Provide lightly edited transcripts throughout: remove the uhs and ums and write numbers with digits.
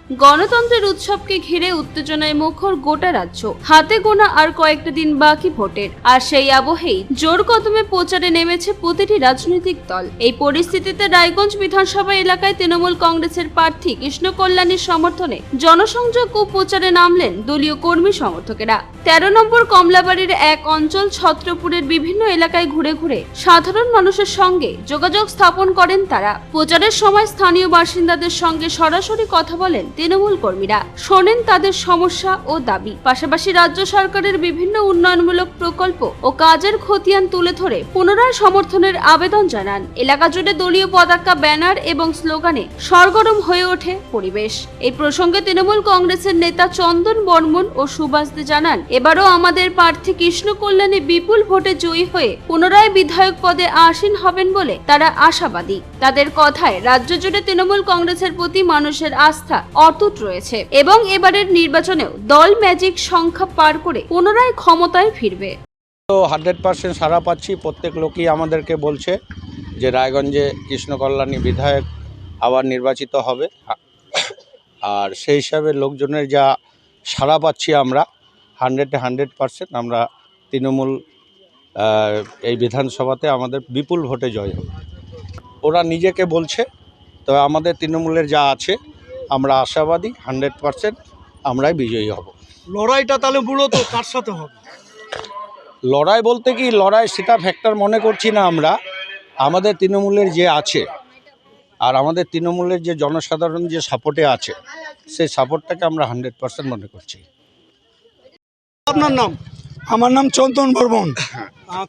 গণতন্ত্রের উৎসবকে ঘিরে উত্তেজনায় মুখর গোটা রাজ্য। হাতে গোনা আর কয়েকটা দিন বাকি ভোটের, আর সেই আবহেই জোর কদমে প্রচারে নেমেছে প্রতিটি রাজনৈতিক দল। এই পরিস্থিতিতে রায়গঞ্জ বিধানসভা এলাকায় তৃণমূল কংগ্রেসের প্রার্থী কৃষ্ণ কল্যাণীর সমর্থনে জনসংযোগ ও প্রচারে নামলেন দলীয় কর্মী সমর্থকেরা। 13 নম্বর কমলাবাড়ির এক অঞ্চল ছত্রপুরের বিভিন্ন এলাকায় ঘুরে ঘুরে সাধারণ মানুষের সঙ্গে যোগাযোগ স্থাপন করেন তারা। প্রচারের সময় স্থানীয় বাসিন্দাদের সঙ্গে সরাসরি কথা বলেন তৃণমূল কর্মীরা, শোনেন তাদের সমস্যা ও দাবি। পাশাপাশি রাজ্য সরকারের বিভিন্ন উন্নয়নমূলক প্রকল্প ও কাজের খতিয়ান তুলে ধরে পুনরায় সমর্থনের আবেদন জানান। এলাকা জুড়ে দলীয় পতাকা, ব্যানার এবং স্লোগানে সরগরম হয়ে ওঠে পরিবেশ। এই প্রসঙ্গে তৃণমূল কংগ্রেসের নেতা চন্দন বর্মন ও সুভাষ দে জানান, এবারও আমাদের প্রার্থী কৃষ্ণ কল্যাণী বিপুল ভোটে জয়ী হয়ে পুনরায় বিধায়ক পদে আসীন হবেন বলে তারা আশাবাদী। তাদের কথায় রাজ্য জুড়ে তৃণমূল কংগ্রেসের প্রতি মানুষের আস্থা অটুট রয়েছে এবং এবারের নির্বাচনেও দল ম্যাজিক সংখ্যা পার করে পুনরায় ক্ষমতায় ফিরবে। তো 100% সাড়া পাচ্ছি। প্রত্যেক লোকই আমাদেরকে বলছে যে রায়গঞ্জে কৃষ্ণ কল্যাণী বিধায়ক আবার নির্বাচিত হবে, আর সেই হিসাবে লোকজনের যা সাড়া পাচ্ছি আমরা 100% আমরা তৃণমূল এই বিধানসভাতে আমাদের বিপুল ভোটে জয় হবে। ওরা নিজেকে বলছে, তো আমাদের তৃণমূলের যা আছে আমরা আশাবাদী 100% আমরাই বিজয়ী হব। লড়াইটা তাহলে মূলত কার সাথে হবে? লড়াই বলতে কি, লড়াই সেটা ফ্যাক্টর মনে করছি না আমরা। আমাদের তৃণমূলের যে আছে আর আমাদের তৃণমূলের যে জনসাধারণ যে সাপোর্টে আছে, সেই সাপোর্টটাকে আমরা 100% মনে করছি। আপনার নাম? আমার নাম চন্দন বর্মন।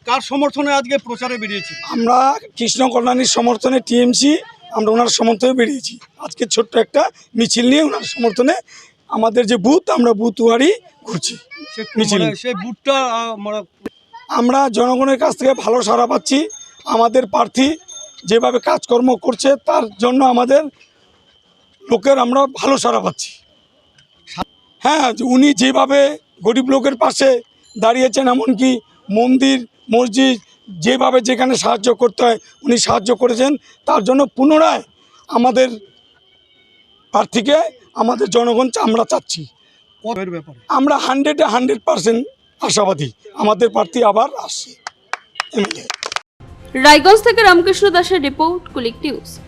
কার সমর্থনে আজকে প্রচারে বেরিয়েছি? আমরা কৃষ্ণ কল্যাণীর সমর্থনে টিএমসি, আমরা ওনার সমর্থনে বেরিয়েছি। আজকে ছোট্ট একটা মিছিল নিয়ে ওনার সমর্থনে আমাদের যে বুথ, আমরা বুথ ওয়ারি ঘুরছি মিছিল। সেই বুথটা আমরা জনগণের কাছ থেকে ভালো সাড়া পাচ্ছি। আমাদের প্রার্থী যেভাবে কাজকর্ম করছে তার জন্য আমাদের লোকের আমরা ভালো সাড়া পাচ্ছি। হ্যাঁ, উনি যেভাবে গরিব লোকের পাশে দাঁড়িয়েছেন, এমনকি মন্দির মসজিদ যেভাবে যেখানে সাহায্য করতে হয় উনি সাহায্য করেছেন, তার জন্য পুনরায় আমাদের প্রার্থীকে আমাদের জনগণ আমরা চাচ্ছি। আমরা 100% আশাবাদী আমাদের প্রার্থী আবার আসছে। রায়গঞ্জ থেকে রামকৃষ্ণ দাসের রিপোর্ট, কুলিক নিউজ।